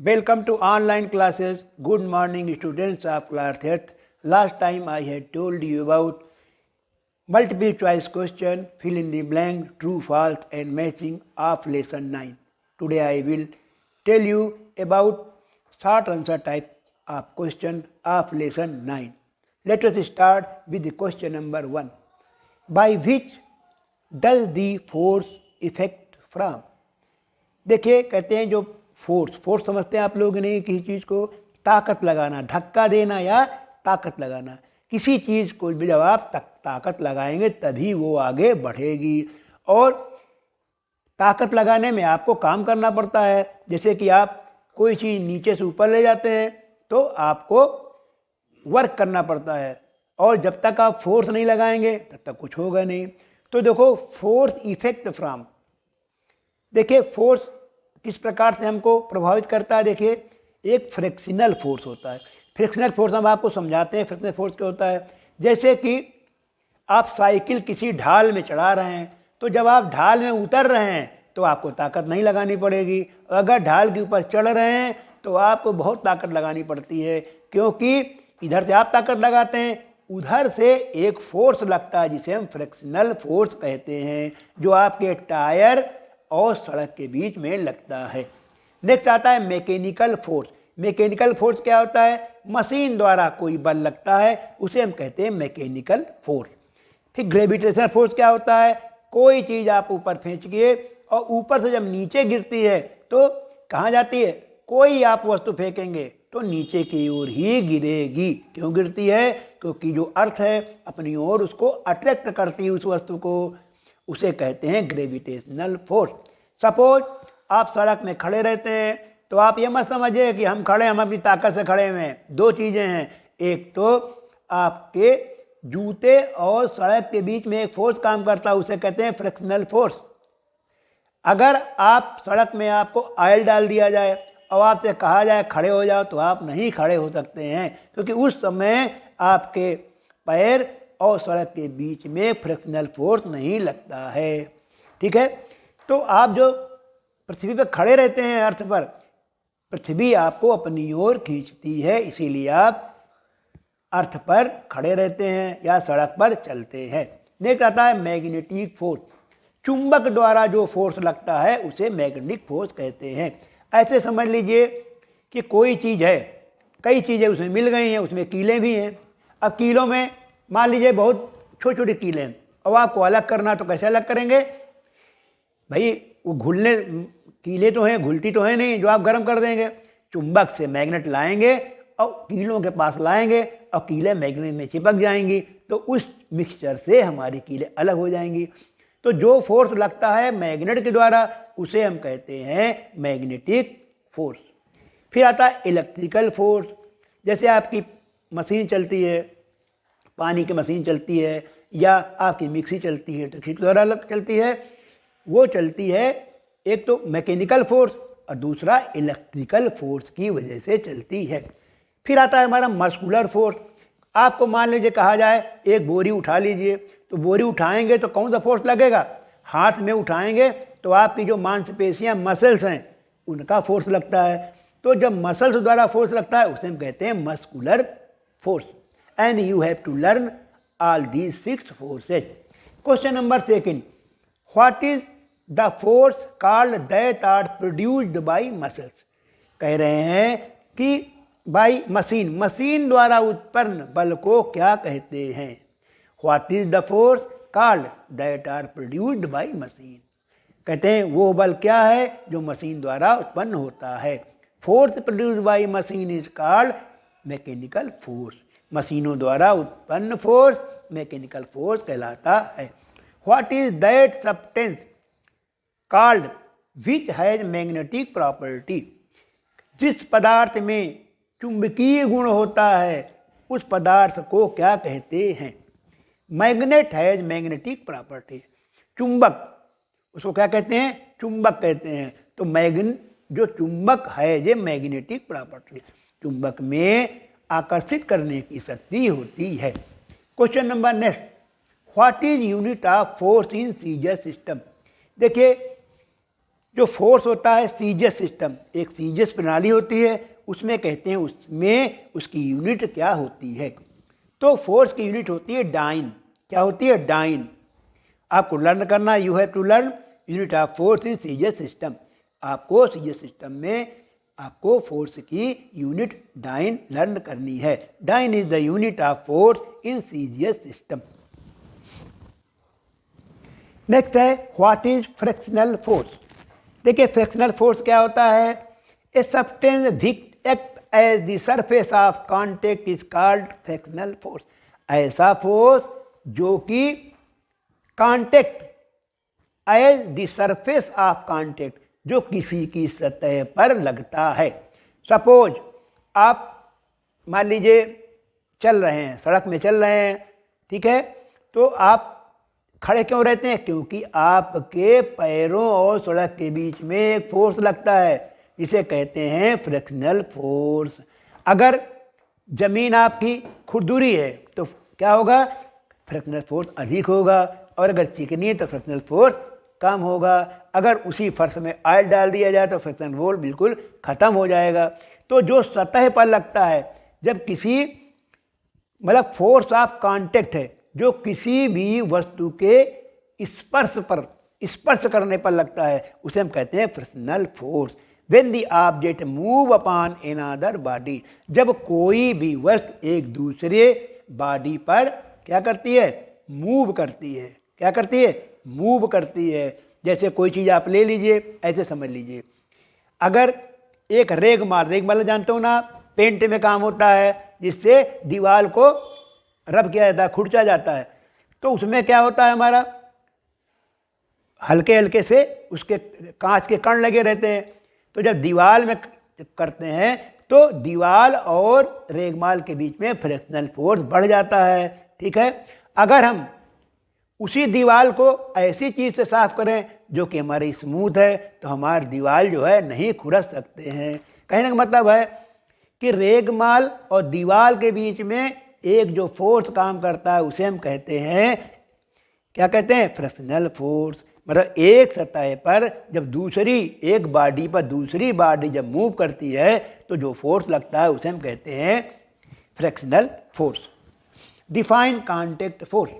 Welcome to online classes. Good morning, students of class 8th. Last time I had told you about multiple choice question, fill in the blank, true, false and matching of lesson 9. Today I will tell you about short answer type of question of lesson 9. Let us start with the question number 1. By which does the force effect from? देखिए कहते हैं जो force समझते हैं आप लोग नहीं, किसी चीज़ को ताकत लगाना, धक्का देना या ताकत लगाना। किसी चीज़ को जब आप ताकत लगाएंगे तभी वो आगे बढ़ेगी। और ताकत लगाने में आपको काम करना पड़ता है। जैसे कि आप कोई चीज़ नीचे से ऊपर ले जाते हैं तो आपको वर्क करना पड़ता है, और जब तक आप फोर्स नहीं लगाएंगे तब तक कुछ होगा नहीं। तो देखो फोर्स इफेक्ट फ्रॉम, देखिए फोर्स किस प्रकार से हमको प्रभावित करता है। देखिए एक फ्रिक्शनल फोर्स होता है। फ्रिक्शनल फोर्स हम आपको समझाते हैं। फ्रिक्शनल फोर्स क्या होता है, जैसे कि आप साइकिल किसी ढाल में चढ़ा रहे हैं तो जब आप ढाल में उतर रहे हैं तो आपको ताकत नहीं लगानी पड़ेगी। अगर ढाल के ऊपर चढ़ रहे हैं तो आपको बहुत ताकत लगानी पड़ती है, क्योंकि इधर से आप ताकत लगाते हैं, उधर से एक फोर्स लगता है जिसे हम फ्रिक्शनल फोर्स कहते हैं, जो आपके टायर और सड़क के बीच में लगता है। नेक्स्ट आता है मैकेनिकल फोर्स। मैकेनिकल फोर्स क्या होता है, मशीन द्वारा कोई बल लगता है, उसे हम कहते हैं मैकेनिकल फोर्स। फिर ग्रेविटेशनल फोर्स क्या होता है, कोई चीज़ आप ऊपर खींचिए और ऊपर से जब नीचे गिरती है तो कहाँ जाती है, कोई आप वस्तु फेंकेंगे तो नीचे की ओर ही गिरेगी। क्यों गिरती है, क्योंकि जो अर्थ है अपनी ओर उसको अट्रैक्ट करती है उस वस्तु को, उसे कहते हैं ग्रेविटेशनल फोर्स। सपोज आप सड़क में खड़े रहते हैं तो आप ये मत समझिए कि हम खड़े, हम अपनी ताकत से खड़े हुए हैं। दो चीज़ें हैं, एक तो आपके जूते और सड़क के बीच में एक फोर्स काम करता है, उसे कहते हैं फ्रिक्शनल फोर्स। अगर आप सड़क में आपको ऑयल डाल दिया जाए और आपसे कहा जाए खड़े हो जाओ तो आप नहीं खड़े हो सकते हैं, क्योंकि उस समय आपके पैर और सड़क के बीच में फ्रिक्शनल फोर्स नहीं लगता है। ठीक है, तो आप जो पृथ्वी पर खड़े रहते हैं अर्थ पर, पृथ्वी आपको अपनी ओर खींचती है, इसीलिए आप अर्थ पर खड़े रहते हैं या सड़क पर चलते हैं। नेक्स्ट आता है मैग्नेटिक फोर्स। चुंबक द्वारा जो फोर्स लगता है उसे मैग्नेटिक फोर्स कहते हैं। ऐसे समझ लीजिए कि कोई चीज़ है, कई चीज़ें उसमें मिल गई हैं, उसमें कीलें भी हैं। अब कीलों में मान लीजिए बहुत छोटे छोटे कीले हैं और आपको अलग करना, तो कैसे अलग करेंगे भाई, वो घुलने कीले तो हैं, घुलती तो है नहीं जो आप गर्म कर देंगे। चुंबक से मैग्नेट लाएंगे और कीलों के पास लाएंगे और कीले मैग्नेट में चिपक जाएंगी, तो उस मिक्सचर से हमारी कीले अलग हो जाएंगी। तो जो फोर्स लगता है मैग्नेट के द्वारा उसे हम कहते हैं मैग्नेटिक फोर्स। फिर आता है इलेक्ट्रिकल फोर्स। जैसे आपकी मशीन चलती है, पानी की मशीन चलती है या आपकी मिक्सी चलती है, तो किस द्वारा चलती है, वो चलती है एक तो मैकेनिकल फोर्स और दूसरा इलेक्ट्रिकल फोर्स की वजह से चलती है। फिर आता है हमारा मस्कुलर फोर्स। आपको मान लीजिए कहा जाए एक बोरी उठा लीजिए, तो बोरी उठाएंगे तो कौन सा फोर्स लगेगा, हाथ में उठाएंगे तो आपकी जो मांसपेशियां मसल्स हैं उनका फोर्स लगता है। तो जब मसल्स द्वारा फोर्स लगता है उसे हम कहते हैं muscular force. And you have to learn all these 6 forces. Question number 2, what is the force called that are produced by muscles. कह रहे हैं कि बाय मशीन द्वारा उत्पन्न बल को क्या कहते हैं। What is the force called that are produced by machine, कहते हैं वो बल क्या है जो मशीन द्वारा उत्पन्न होता है। Force produced by machine is called mechanical force. मशीनों द्वारा उत्पन्न फोर्स मैकेनिकल फोर्स कहलाता है। What is that substance called which has magnetic property. जिस पदार्थ में चुंबकीय गुण होता है उस पदार्थ को क्या कहते हैं। Magnet has magnetic property. चुंबक, उसको क्या कहते हैं, चुंबक कहते हैं। तो जो चुंबक है ये मैग्नेटिक प्रॉपर्टी, चुंबक में आकर्षित करने की शक्ति होती है। Question number next, what is unit of force in CGS system. देखिए जो फोर्स होता है सीजीएस सिस्टम, एक सीजीएस प्रणाली होती है, उसमें कहते हैं उसमें उसकी यूनिट क्या होती है। तो फोर्स की यूनिट होती है डाइन। क्या होती है? डाइन। आपको लर्न करना, you have to learn unit of force in CGS system. आपको सीजीएस सिस्टम में आपको फोर्स की यूनिट डाइन लर्न करनी है। Dyne is the unit of force in CGS system. Next है व्हाट इज फ्रिक्शनल फोर्स। देखिए frictional force क्या होता है? A substance which act as the surface of contact is called frictional force. ऐसा force जो कि contact as the surface of contact, जो किसी की सतह पर लगता है। सपोज आप मान लीजिए चल रहे हैं, सड़क में चल रहे हैं, ठीक है, तो आप खड़े क्यों रहते हैं? क्योंकि आपके पैरों और सड़क के बीच में एक फोर्स लगता है, जिसे कहते हैं फ्रिक्शनल फोर्स। अगर जमीन आपकी खुरदुरी है तो क्या होगा? फ्रिक्शनल फोर्स अधिक होगा, और अगर चिकनी है तो फ्रिक्शनल फोर्स कम होगा। अगर उसी फर्श में ऑयल डाल दिया जाए तो फ्रिक्शनल फोर्स बिल्कुल ख़त्म हो जाएगा। तो जो सतह पर लगता है, जब किसी मतलब फोर्स ऑफ कांटेक्ट है, जो किसी भी वस्तु के स्पर्श करने पर लगता है, उसे हम कहते हैं frictional force. When the object move upon another body, जब कोई भी वस्तु एक दूसरे बॉडी पर क्या करती है? मूव करती है। क्या करती है? मूव करती है। जैसे कोई चीज़ आप ले लीजिए, ऐसे समझ लीजिए, अगर एक रेगमाल जानते हो ना, पेंट में काम होता है, जिससे दीवार को रब किया जाता है, खुरचा जाता है। तो उसमें क्या होता है? हमारा हल्के हल्के से उसके कांच के कण लगे रहते हैं। तो जब दीवार में करते हैं तो दीवार और रेगमाल के बीच में फ्रिक्शनल फोर्स बढ़ जाता है, ठीक है। अगर हम उसी दीवार को ऐसी चीज़ से साफ करें जो कि हमारी स्मूथ है, तो हमारी दीवार जो है नहीं खुरच सकते हैं। कहने का मतलब है कि रेगमाल और दीवार के बीच में एक जो फोर्स काम करता है, उसे हम कहते हैं, क्या कहते हैं? Frictional force. मतलब एक सतह पर जब दूसरी एक बॉडी पर दूसरी बॉडी जब मूव करती है, तो जो फोर्स लगता है उसे हम कहते हैं frictional force. Define contact force.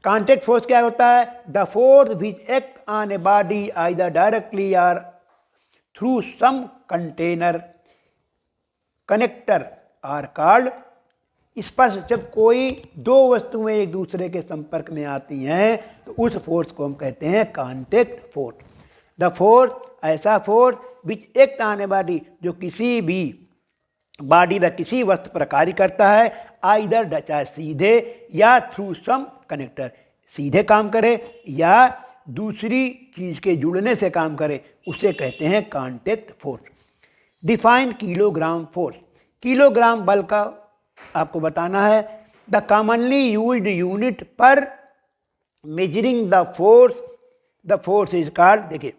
Contact force क्या होता है? The force which act on a body either directly or through some container connector are called स्पर्श। जब कोई दो वस्तुएं एक दूसरे के संपर्क में आती हैं, तो उस फोर्स को हम कहते हैं कांटेक्ट फोर्स। द फोर्स, ऐसा force which act on a body, जो किसी भी बॉडी व किसी वस्तु पर कार्य करता है, आइदर चाहे सीधे या थ्रू सम कनेक्टर, सीधे काम करे या दूसरी चीज़ के जुड़ने से काम करे, उसे कहते हैं contact force. Define kilogram force. Kilogram बल का आपको बताना है। द कॉमनली यूज्ड यूनिट पर measuring the force is called. देखिए,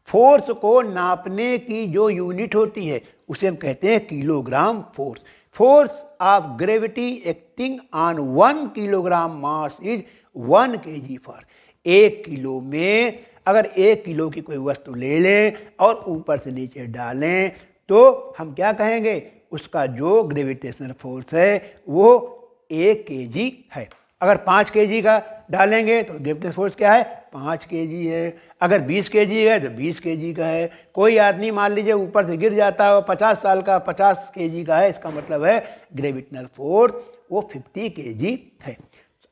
फोर्स को नापने की जो यूनिट होती है उसे हम कहते हैं kilogram force. Force of gravity acting on 1 kilogram mass is 1 kg force. 1 kilo में अगर 1 किलो की कोई वस्तु ले लें और ऊपर से नीचे डालें, तो हम क्या कहेंगे? उसका जो ग्रेविटेशनल फोर्स है वो 1 kg है। अगर 5 kg का डालेंगे तो ग्रेविटेशनल फोर्स क्या है? 5 kg है। अगर 20 kg है तो 20 kg का है। कोई आदमी मान लीजिए ऊपर से गिर जाता है, 50 साल का 50 kg का है, इसका मतलब है ग्रेविटेशनल फोर्स वो 50 kg है।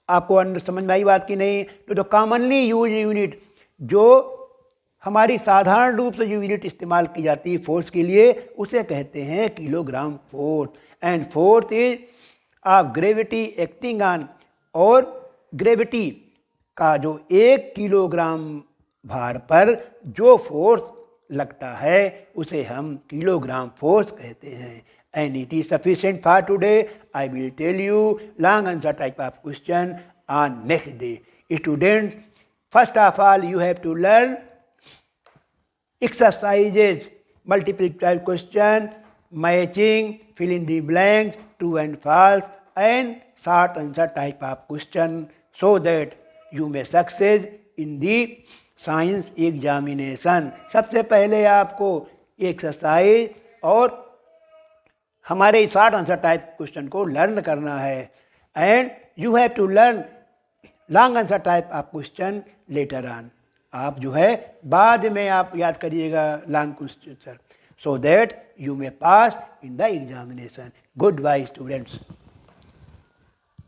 आपको समझ में आई बात की नहीं? तो कॉमनली यूज यूनिट, जो हमारी साधारण रूप से जो यूनिट इस्तेमाल की जाती है फोर्स के लिए, उसे कहते हैं kilogram force. And force is of gravity acting on, और ग्रेविटी का जो 1 किलोग्राम भार पर जो फोर्स लगता है उसे हम किलोग्राम फोर्स कहते हैं। And it is sufficient for today. I will tell you long answer type of question on next day. Students, first of all you have to learn exercises, multiple choice question, matching, fill in the blanks, true and false, and short answer type of question, so that you may succeed in the science examination. सबसे पहले आपको exercise और हमारे short answer type question को learn करना है and you have to learn long answer type of question later on. आप जो है बाद में आप याद करिएगा long question so that you may pass in the examination. Goodbye students.